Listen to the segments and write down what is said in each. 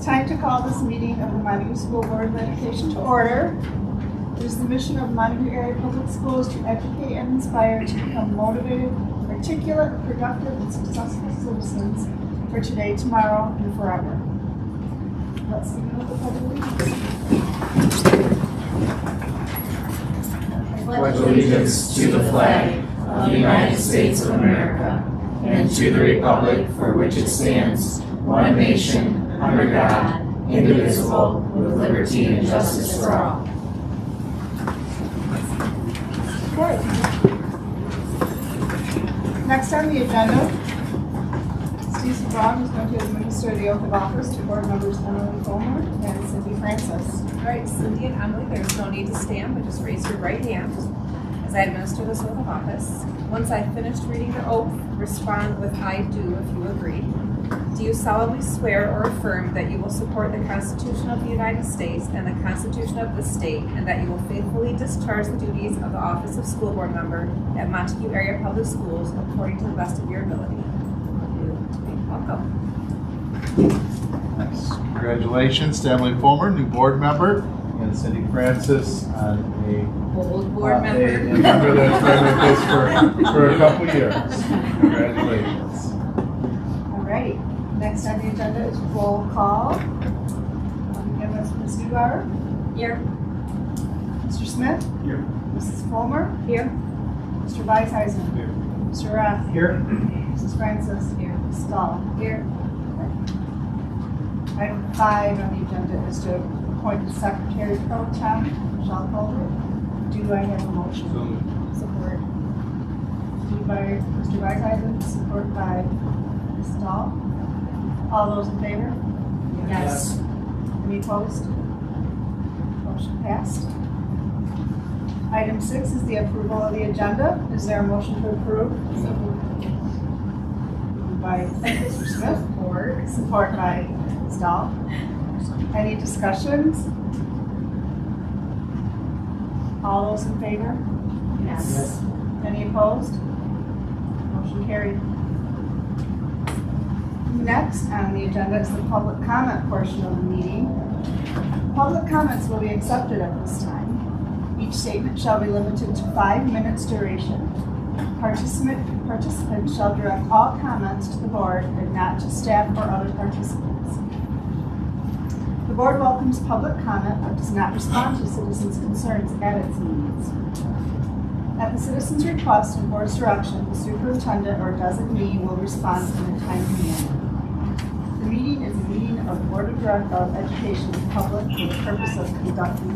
time to call this meeting of the Montague School Board of Education to order. It is the mission of Montague Area Public Schools to educate and inspire to become motivated, articulate, productive, and successful citizens for today, tomorrow, and forever. Let's begin with the Pledge of Allegiance. Pledge allegiance to the flag of the United States of America and to the republic for which it stands, one nation, under God, indivisible, with liberty and justice for all. Okay. Next on the agenda, Stacey Brown is going to administer the oath of office to board members Emily Fulmer and Cindy Francis. All right, Cindy and Emily, there's no need to stand, but just raise your right hand as I administer this oath of office. Once I've finished reading the oath, respond with "I do" if you agree. Do you solemnly swear or affirm that you will support the Constitution of the United States and the Constitution of the state, and that you will faithfully discharge the duties of the office of school board member at Montague Area Public Schools according to the best of your ability? Welcome. Nice. Congratulations to Emily Fulmer, new board member, and Cindy Francis on Old board member. a member that's been with us for a couple years. Congratulations. Alrighty. Next on the agenda is roll call. We have Ms. Dugar. Here. Mr. Smith. Here. Mrs. Fulmer. Here. Mr. Weishausen. Here. Mr. Rath. Here. Mrs. Francis. Here. Ms. Stahl. Here. Item 5 on the agenda is to appoint the Secretary Pro Tem, Michelle Colbert. Do I have a motion? Support. Moved by Mr. Weishausen, support by Ms. Stahl. All those in favor? Yes. Any opposed? Motion passed. Item 6 is the approval of the agenda. Is there a motion to approve? Moved by Mr. Smith. Support by Ms. Dahl. Any discussions? All those in favor? Yes. Any opposed? Motion carried. Next on the agenda is the public comment portion of the meeting. Public comments will be accepted at this time. Each statement shall be limited to 5 minutes duration. Participants shall direct all comments to the board and not to staff or other participants. The board welcomes public comment but does not respond to citizens' concerns at its meetings. At the citizen's request and board's direction, the superintendent or designee will respond in a timely manner. The meeting is a meeting of the Board of Directors of Education Public for the purpose of conducting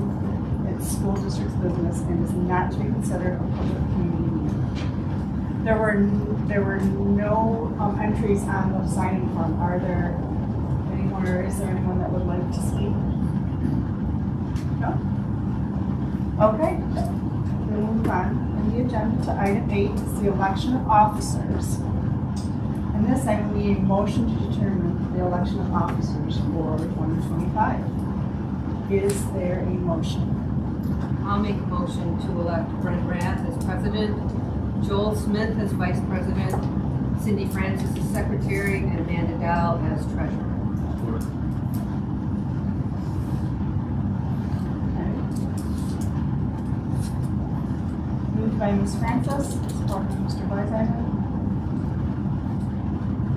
its school district's business and is not to be considered a public community meeting. There were no entries on the signing form. Are there anyone, or is there anyone that would like to speak? No? Okay. We'll move on. In the agenda to item 8 is the election of officers. In this, I will need a motion to determine the election of officers for 2025. Is there a motion? I'll make a motion to elect Brent Rath as president, Joel Smith as vice president, Cindy Francis as secretary, and Amanda Dow as treasurer. Moved by Ms. Francis, supported by Mr. Weishausen.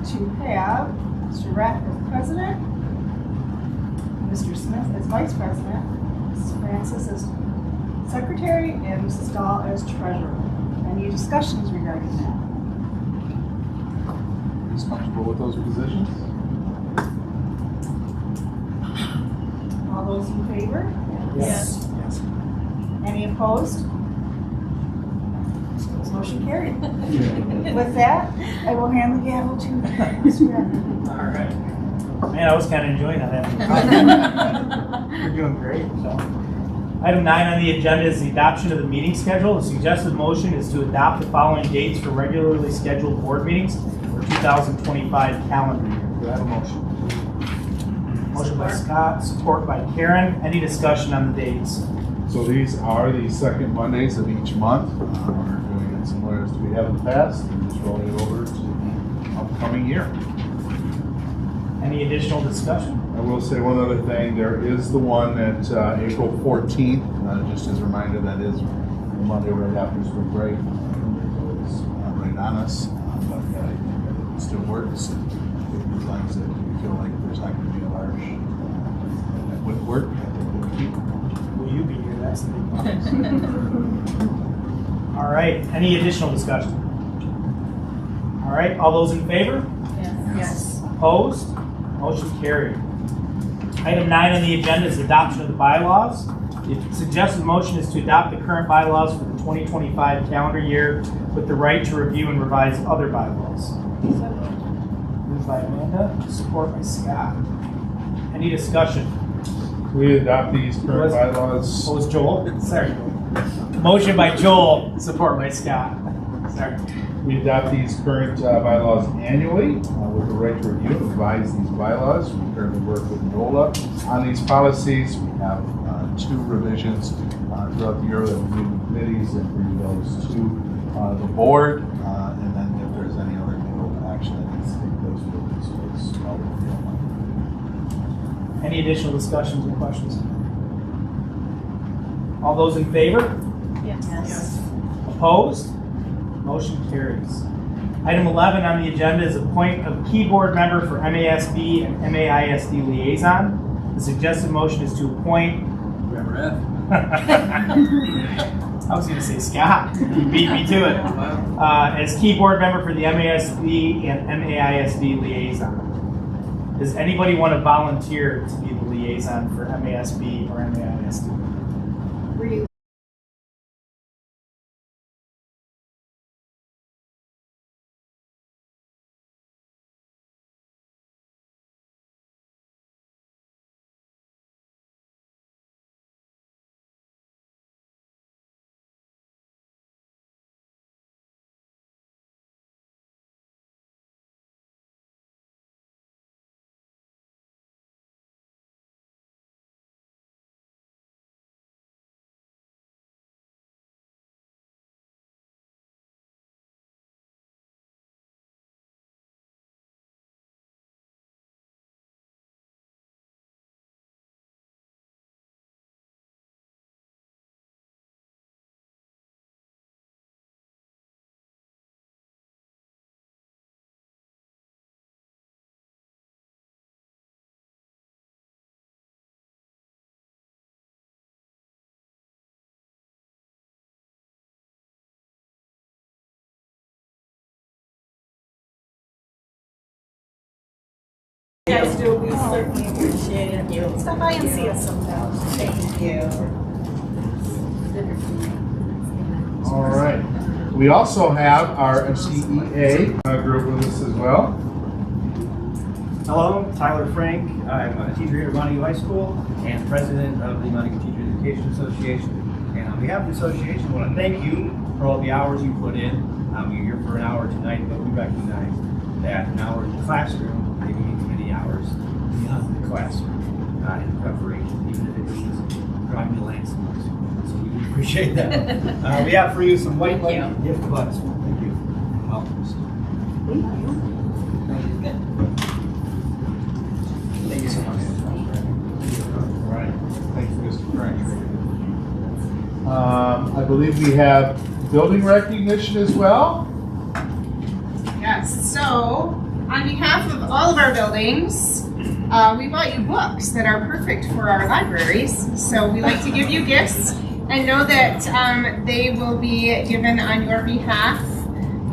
To have Mr. Rath as president, Mr. Smith as vice president, Ms. Francis as secretary, and Mrs. Dahl as treasurer. Any discussions regarding that? Who's comfortable with those positions? All those in favor? Yes. Any opposed? Motion carried. With that, I will hand the gavel to Mr. Rath. All right. Man, I was kind of enjoying that. You're doing great. So, item 9 on the agenda is the adoption of the meeting schedule. The suggested motion is to adopt the following dates for regularly scheduled board meetings for 2025 calendar year. Do I have a motion? Motion by Scott, support by Karen. Any discussion on the dates? So these are the second Mondays of each month. We're doing it similar as we have in the past, and just rolling it over to the upcoming year. Any additional discussion? I will say one other thing. There is the one at April 14th. Just as a reminder, that is the Monday right after spring break. It's right on us, but it still works. And as long as we feel like there's not going to be a large with work, I think we'll keep it. Will you be here? That's the big one. All right. Any additional discussion? All right. All those in favor? Yes. Opposed? Motion carried. Item 9 on the agenda is adoption of the bylaws. The suggested motion is to adopt the current bylaws for the 2025 calendar year with the right to review and revise other bylaws. Moved by Amanda, support by Scott. Any discussion? We adopt these current bylaws. What was Joel? Sorry. Motion by Joel, support by Scott. Sorry. We adopt these current bylaws annually with the right to review and revise these bylaws. We currently work with NOLA on these policies. We have 2 revisions throughout the year that we meet with committees and bring those to the board. And then if there's any other legal action that needs to take place, we'll do so as well. Any additional discussions or questions? All those in favor? Yes. Opposed? Motion carries. Item 11 on the agenda is appoint a keyboard member for MASB and MAISD liaison. The suggested motion is to appoint. I was going to say Scott. You beat me to it. As keyboard member for the MASB and MAISD liaison. Does anybody want to volunteer to be the liaison for MASB or MAISD? Were you guys do, we certainly appreciate it. You stop by and see us sometimes. Thank you. All right. We also have our MCEA group with us as well. Hello, Tyler Frank. I'm a teacher here at Montague High School and president of the Montague Teacher Education Association. And on behalf of the association, I want to thank you for all the hours you put in. You're here for an hour tonight, but we recognize that an hour in the classroom maybe means many hours beyond the classroom in preparation, even if it means driving to Lansing. So we appreciate that. We have for you some white light gift cards. Thank you. Welcome. Thank you so much. All right. Thank you, Mr. Frank. I believe we have building recognition as well. Yes, so on behalf of all of our buildings, we bought you books that are perfect for our libraries. So we like to give you gifts and know that they will be given on your behalf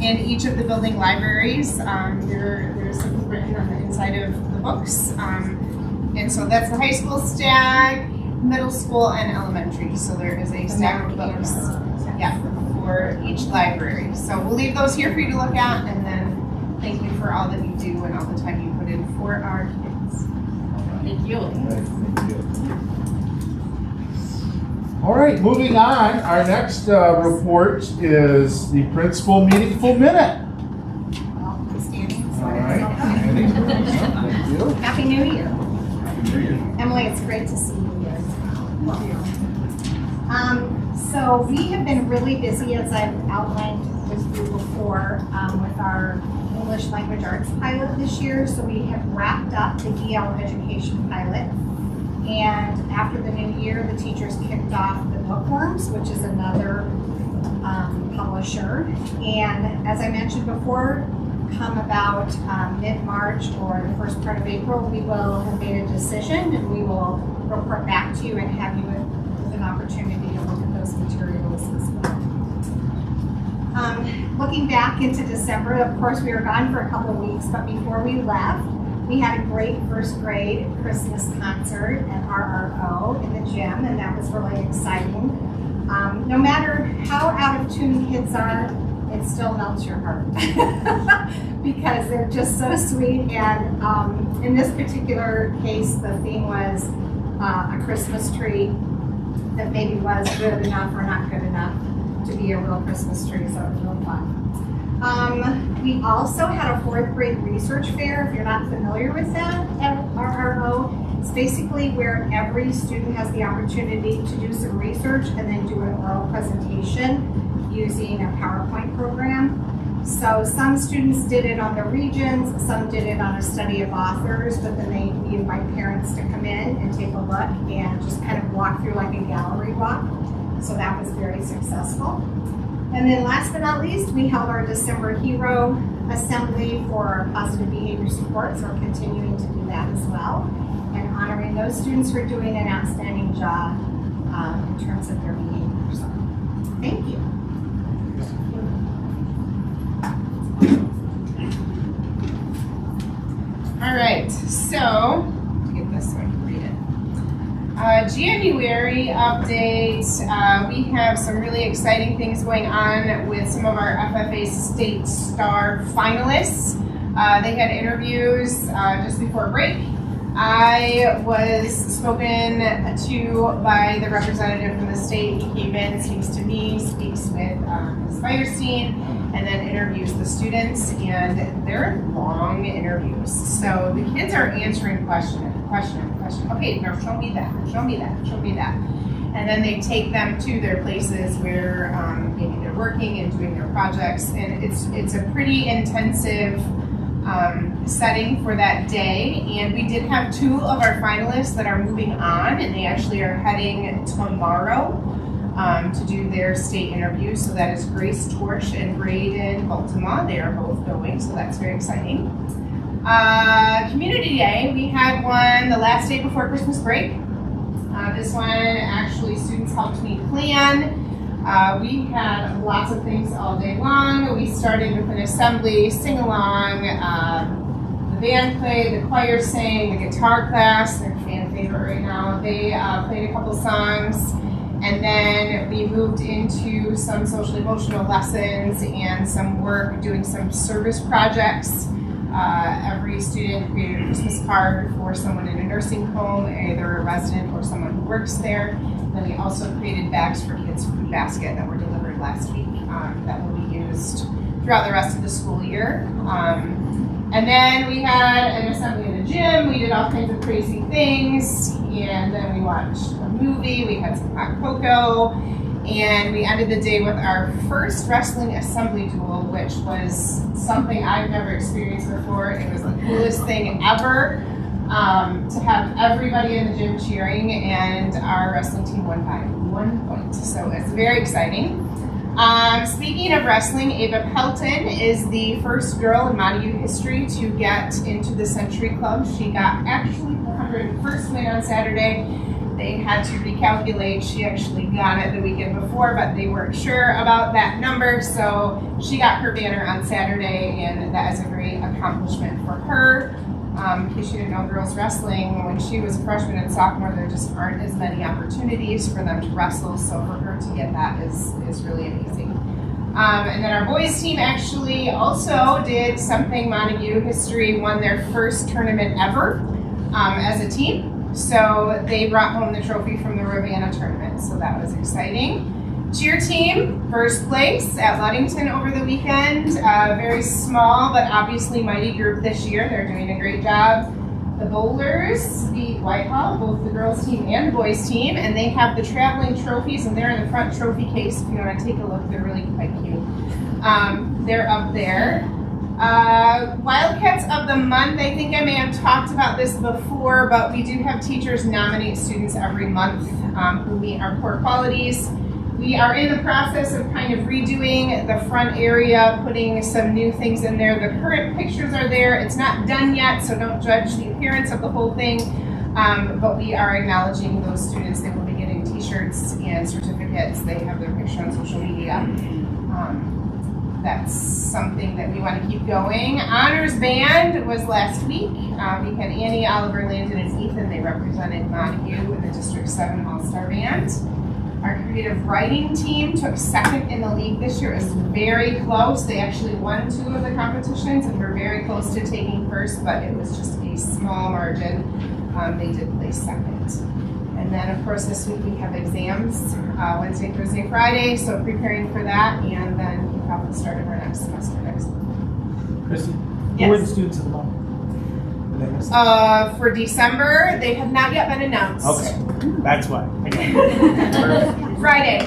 in each of the building libraries. There's something written on the inside of the books. And so that's the high school stack, middle school, and elementary. So there is a stack of books for each library. So we'll leave those here for you to look at, and then thank you for all that you do and all the time you put in for our kids. Thank you. Thank you. All right, moving on. Our next report is the principal meaningful minute. All right. Andy? Thank you. Happy New Year. Happy New Year. Emily, it's great to see you here. So we have been really busy, as I've outlined was through before with our English language arts pilot this year. So we have wrapped up the EL education pilot. And after the new year, the teachers kicked off the Bookworms, which is another publisher. And as I mentioned before, come about mid-March or the first part of April, we will have made a decision and we will report back to you and have you with an opportunity to look at those materials as well. Looking back into December, of course, we were gone for a couple of weeks, but before we left, we had a great first grade Christmas concert at RRO in the gym, and that was really exciting. No matter how out of tune kids are, it still melts your heart because they're just so sweet. And in this particular case, the theme was a Christmas tree that maybe was good enough or not good enough to be a real Christmas tree, so it was real fun. We also had a fourth grade research fair. If you're not familiar with that at RRO, it's basically where every student has the opportunity to do some research and then do an oral presentation using a PowerPoint program. So some students did it on the regions, some did it on a study of authors, but then we invite parents to come in and take a look and just kind of walk through like a gallery walk. So that was very successful. And then last but not least, we held our December Hero Assembly for positive behavior support, so we're continuing to do that as well, and honoring those students who are doing an outstanding job in terms of their behavior. So, thank you. All right, so, get this one. January update, we have some really exciting things going on with some of our FFA State Star finalists. They had interviews just before break. I was spoken to by the representative from the state. He came in, speaks to me, speaks with Ms. Feierstein, and then interviews the students, and they're long interviews. So the kids are answering question. Okay, now show me that, show me that, show me that. And then they take them to their places where maybe they're working and doing their projects, and it's a pretty intensive setting for that day. And we did have 2 of our finalists that are moving on, and they actually are heading tomorrow to do their state interview. So that is Grace Torch and Braden Baltimore. They are both going, so that's very exciting. Community Day, we had one the last day before Christmas break. This one, actually, students helped me plan. We had lots of things all day long. We started with an assembly, sing-along, the band played, the choir sang, the guitar class, their fan favorite right now, they played a couple songs, and then we moved into some social emotional lessons and some work doing some service projects. Every student created a Christmas card for someone in a nursing home, either a resident or someone who works there. Then we also created bags for kids' food basket that were delivered last week that will be used throughout the rest of the school year. And then we had an assembly in the gym. We did all kinds of crazy things. And then we watched a movie. We had some hot cocoa. And we ended the day with our first wrestling assembly duel, which was something I've never experienced before. It was the coolest thing ever to have everybody in the gym cheering, and our wrestling team won by 1 point. So it's very exciting. Speaking of wrestling, Ava Pelton is the first girl in Montague history to get into the Century Club. She got actually her 101st win on Saturday. They had to recalculate. She actually got it the weekend before, but they weren't sure about that number, so she got her banner on Saturday, and that is a great accomplishment for her. In case you didn't know, girls wrestling, when she was a freshman and sophomore, there just aren't as many opportunities for them to wrestle, so for her to get that is really amazing. And then our boys team actually also did something Montague history, won their first tournament ever as a team. So they brought home the trophy from the Ravenna tournament, so that was exciting. Cheer team, first place at Ludington over the weekend. Very small, but obviously mighty group this year. They're doing a great job. The bowlers beat Whitehall, both the girls team and the boys team, and they have the traveling trophies, and they're in the front trophy case if you want to take a look. They're really quite cute. They're up there. Wildcats of the Month, I think I may have talked about this before, but we do have teachers nominate students every month who meet our core qualities. We are in the process of kind of redoing the front area, putting some new things in there. The current pictures are there. It's not done yet, so don't judge the appearance of the whole thing. But we are acknowledging those students. They will be getting t-shirts and certificates. They have their picture on social media. That's something that we want to keep going. Honors Band was last week. We had Annie, Oliver, Landon, and Ethan. They represented Montague in the District 7 All-Star Band. Our creative writing team took second in the league this year. It was very close. They actually won 2 of the competitions and were very close to taking first, but it was just a small margin. They did place second. And then, of course, this week we have exams, Wednesday, Thursday, Friday, so preparing for that, and then we'll probably start of our next semester next week. Christy, Yes. who are the students of the month? Did I miss that? For December, they have not yet been announced. Okay, that's why. Friday.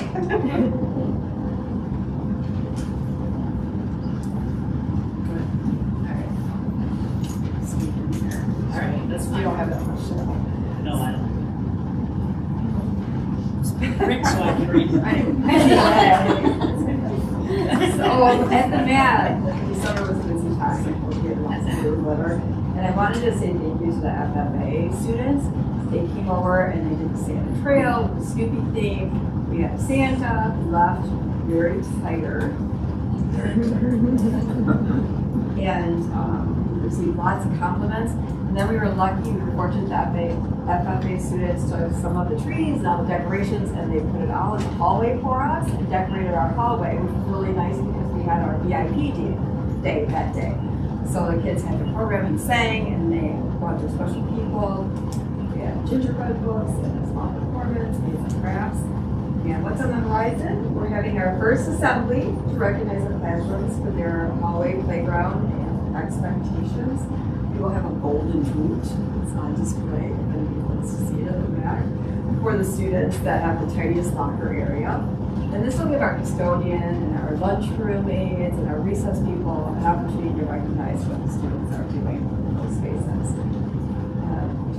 All right, that's, we don't have that much. No, I don't. Rick, so I can read it. So at the MAD, December was a busy time. We had lots to deliver. And I wanted to say thank you to the FFA students. They came over and they did the Santa Trail with the Snoopy theme. We had Santa, we left very tired. And we received lots of compliments. And then we were lucky, we were fortunate that FFA students took some of the trees and all the decorations and they put it all in the hallway for us and decorated our hallway, which was really nice because we had our VIP day that day. So the kids had their program and sang and they brought their special people. We had gingerbread books and a small performance, made some crafts. And what's on the horizon? We're having our first assembly to recognize our classrooms for their hallway, playground, and expectations. We will have a golden boot. It's on display if anybody wants to see it at the back for the students that have the tiniest locker area. And this will give our custodian and our lunchroom aides and our recess people an opportunity to recognize what the students are doing in those spaces.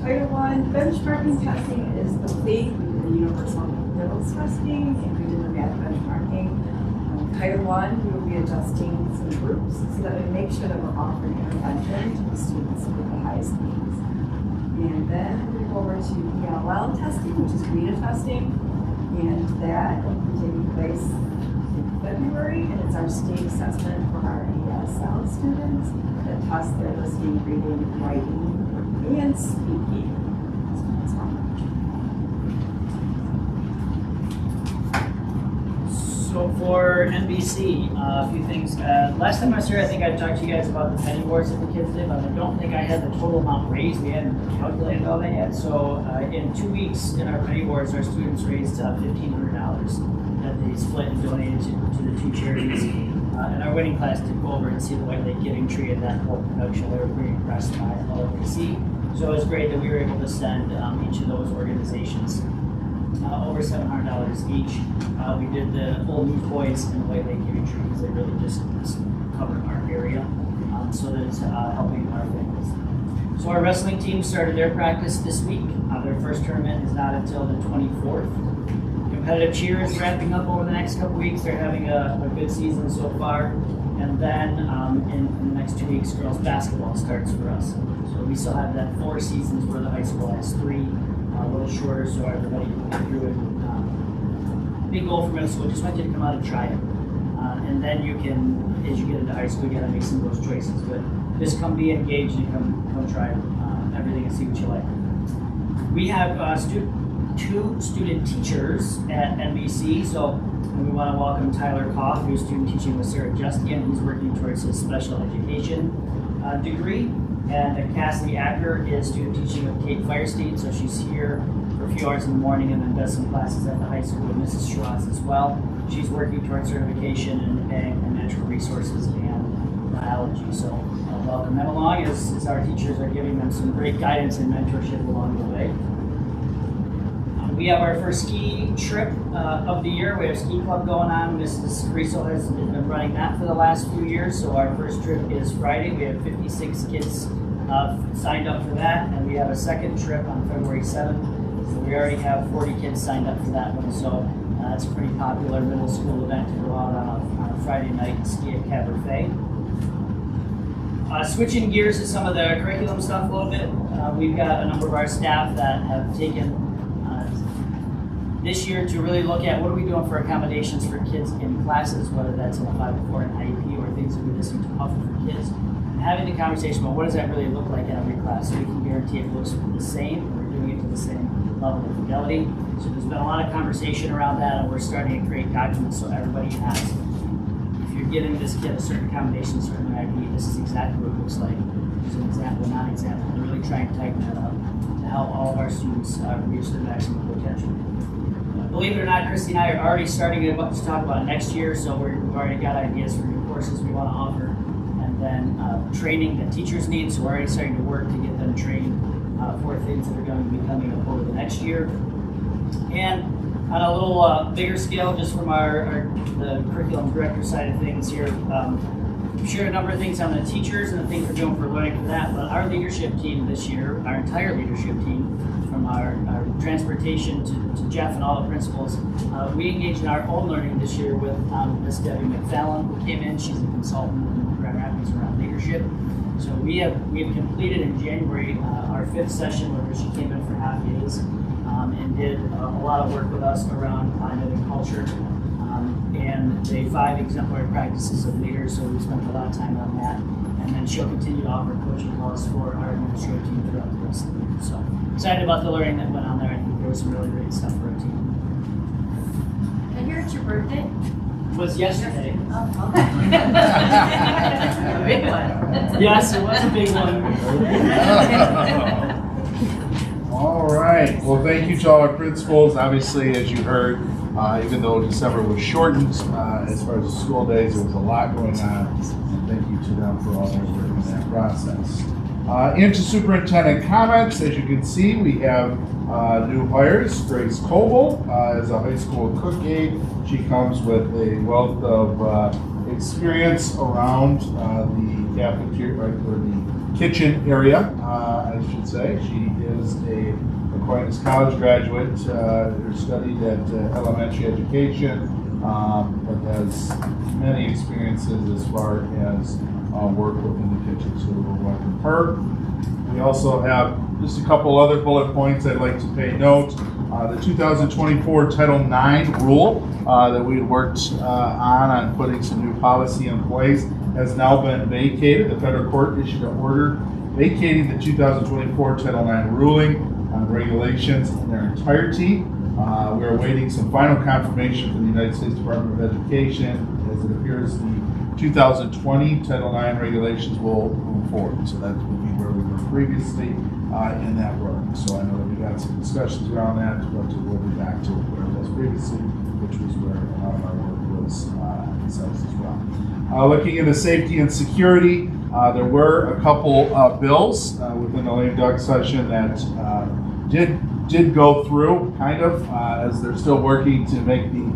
Title I benchmarking testing is complete. We did the universal levels testing and we did the math benchmarking. Title I, we will be adjusting some groups so that we make sure that we're offering intervention to the students with the highest needs. And then we go over to ELL testing, which is RETA testing, and that will be taking place in February, and it's our state assessment for our ESL students that test their listening, reading, writing, and speaking. So for NBC, a few things. Last time I was here, I think I talked to you guys about the penny boards that the kids did, but I don't think I had the total amount raised. We hadn't calculated all that yet. So in 2 weeks in our penny boards, our students raised $1,500 that they split and donated to the 2 charities. And our winning class did go over and see the White Lake Giving Tree and that whole production. They were pretty impressed by all that they see. So it was great that we were able to send each of those organizations over $700 each. We did the Old Newsboys and the White Lake Giving Tree because they really just covered our area, so that it's helping our families. So our wrestling team started their practice this week. Their first tournament is not until the 24th. Competitive cheer is wrapping up over the next couple weeks. They're having a good season so far. And then in the next 2 weeks, girls basketball starts for us. So we still have that 4 seasons where the high school has 3, a little shorter, so everybody can get through it. Big goal for middle school, just want you to come out and try it. And then you can, as you get into high school, you gotta make some of those choices. But just come be engaged and come try everything and see what you like. We have 2 student teachers at NBC, so we want to welcome Tyler Koff, who's student teaching with Sarah Justian. He's working towards his special education degree. And Cassidy Acker is student teaching with Kate Firestein, so she's here for a few hours in the morning and then does some classes at the high school with Mrs. Schwartz as well. She's working towards certification in ag and natural resources and biology. So welcome them along as our teachers are giving them some great guidance and mentorship along the way. We have our first ski trip of the year. We have a ski club going on. Mrs. Carrizo has been running that for the last few years. So our first trip is Friday. We have 56 kids signed up for that. And we have a second trip on February 7th. So we already have 40 kids signed up for that one. So it's a pretty popular middle school event to go out on a Friday night and ski at Cabernet. Switching gears to some of the curriculum stuff a little bit. We've got a number of our staff that have taken this year to really look at what are we doing for accommodations for kids in classes, whether that's in a 504 and IEP or things that we listen to offer for kids. And having the conversation about what does that really look like in every class so we can guarantee it looks the same, we're doing it to the same level of fidelity. So there's been a lot of conversation around that, and we're starting to create documents so everybody has, if you're giving this kid a certain accommodation, certain IEP, this is exactly what it looks like. There's an example, non-example, and really trying to tighten that up to help all of our students reach their maximum potential. Believe it or not, Christy and I are already starting to talk about next year, so we've already got ideas for new courses we want to offer, and then training that teachers need, so we're already starting to work to get them trained for things that are going to be coming up over the next year. And on a little bigger scale, just from the curriculum director side of things here, we've shared a number of things on the teachers and the things we're doing for learning for that, but our leadership team this year, our entire leadership team, from our transportation to Jeff and all the principals, we engaged in our own learning this year with Miss Debbie McFallon, who came in. She's a consultant in Grand Rapids around leadership. So we have completed in January our 5th session where she came in for half days and did a lot of work with us around climate and culture and the 5 exemplary practices of leaders. So we spent a lot of time on that. And then she'll continue to offer coaching calls for our administrative team throughout the rest of the year. So excited about the learning that went on there. I think there was some really great stuff for our team. I hear it's your birthday. It was yesterday. Oh, okay. A big one. Yes, it was a big one. All right. Well, thank you to all our principals. Obviously, as you heard, even though December was shortened, as far as the school days, there was a lot going on. And thank you to them for all their work in that process. Into superintendent comments. As you can see, we have new hires. Grace Coble is a high school cook aide. She comes with a wealth of experience around the cafeteria, or the kitchen area, I should say. She is a Aquinas College graduate, studied at elementary education, but has many experiences as far as work within the kitchen, so we'll welcome her. We also have just a couple other bullet points I'd like to pay note. The 2024 Title IX rule that we had worked on putting some new policy in place has now been vacated. The federal court issued an order vacating the 2024 Title IX ruling on regulations in their entirety. We're awaiting some final confirmation from the United States Department of Education. As it appears, the 2020 Title IX regulations will move forward. So that will be where we were previously in that work. So I know that we got some discussions around that, but we'll be back to where it was previously, which was where a lot of our work was emphasized as well. Looking into safety and security, there were a couple bills within the lame duck session that did go through, kind of, as they're still working to make the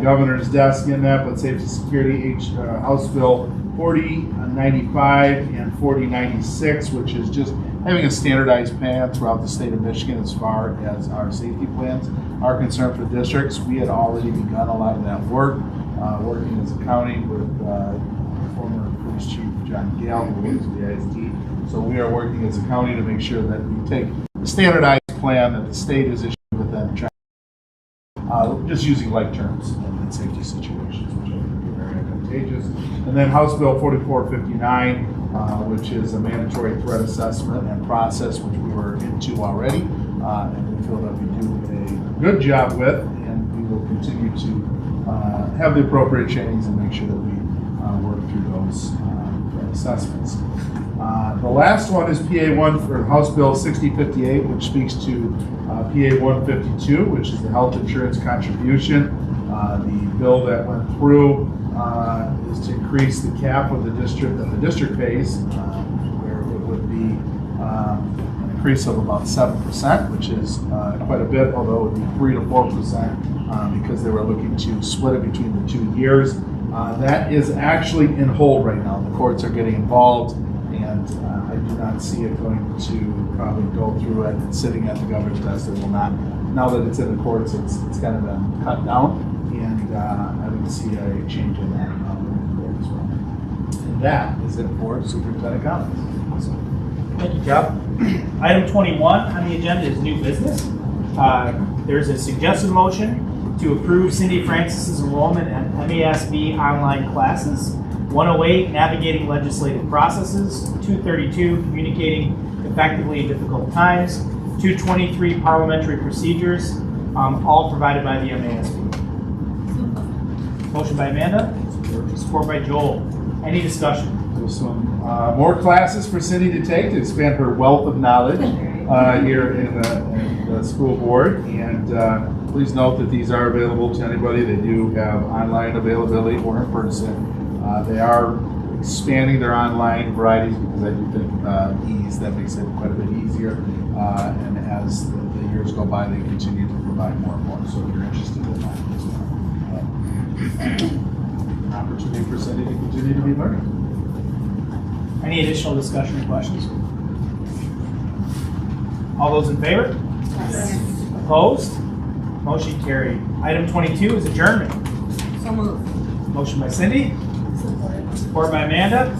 governor's desk in that, but safety security, House Bill 4095 and 4096, which is just having a standardized plan throughout the state of Michigan as far as our safety plans are concerned for districts. We had already begun a lot of that work, working as a county with former Police Chief John Gale, who works with the ISD. So we are working as a county to make sure that we take the standardized plan that the state has issued with them, just using like terms in safety situations, which I think are very advantageous. And then House Bill 4459, which is a mandatory threat assessment and process, which we were into already, and we feel that we do a good job with, and we will continue to have the appropriate trainings and make sure that we work through those threat assessments. The last one is PA1 for House Bill 6058, which speaks to PA 152, which is the health insurance contribution. The bill that went through is to increase the cap of the district pays, where it would be an increase of about 7%, which is quite a bit, although it would be 3 to 4% because they were looking to split it between the 2 years. That is actually in hold right now. The courts are getting involved, and I do not see it going to probably go through it and sitting at the governor's desk. It will not. Now that it's in the courts, it's kind of been cut down, and I would see a change in that moving forward as well. And that is it for superintendent comments. Thank you, Jeff. Item 21 on the agenda is new business. There's a suggested motion to approve Cindy Francis's enrollment at MASB online classes, 108 navigating legislative processes, 232 communicating effectively in difficult times, 223 parliamentary procedures, all provided by the MASB. Motion by Amanda, support by Joel. Any discussion? There's some more classes for Cindy to take to expand her wealth of knowledge here in the school board. And please note that these are available to anybody. They do have online availability or in person. They are expanding their online varieties because I do think ease, that makes it quite a bit easier. And as the years go by, they continue to provide more and more. So if you're interested in that as well. An opportunity for Cindy to continue to be learning. Any additional discussion or questions? All those in favor? Yes. Opposed? Motion carried. Item 22 is adjournment. So moved. Motion by Cindy, support by Amanda.